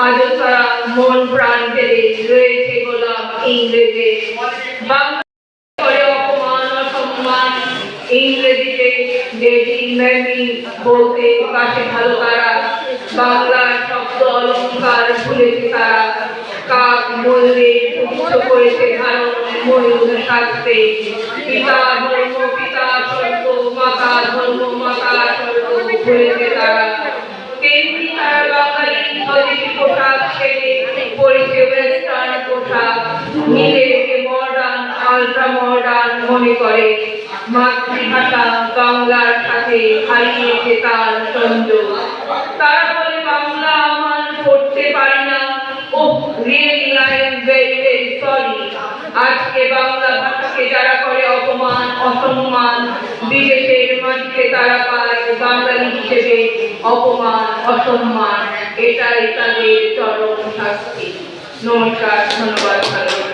আজও তারা মন প্রাণ ঢেলে রয়েছে গোলাম ইংরেজে। বাংলা করে অপমান অসম্মান, ইংরেজিতে ডেডি ম্যামি বলতে পাশে ভালো তারা। বাংলার শব্দ অলঙ্কার ভুলেছে তারা। কাক বললে তুচ্ছ করেছে ভারত ময়ূর শাস্ত্রে। পিতা ধর্ম পিতা স্বর্গ, মাতা ধর্ম মাতা স্বর্গ ভুলেছে তারা। তেমনি তারা বাঙালি স্বদেশী পোশাক ছেড়ে পরেছে ওয়েস্টার্ন পোশাক। নিজেকে মডার্ন আল্ট্রা মডার্ন মনে করে। মাতৃভাষা বাংলার সাথে হারিয়েছে তার সংযোগ। তারা বলে বাংলা আমার পড়তে পারি না। Oh really I am very very sorry. আজকে বাংলা ভাষাকে যারা করে অপমান অসম্মান, বিদেশের মাটিতে তারা পায় বাঙালি হিসেবে অপমান অসম্মান। এটাই তাদের চরম শাস্তি। নমস্কার, ধন্যবাদ।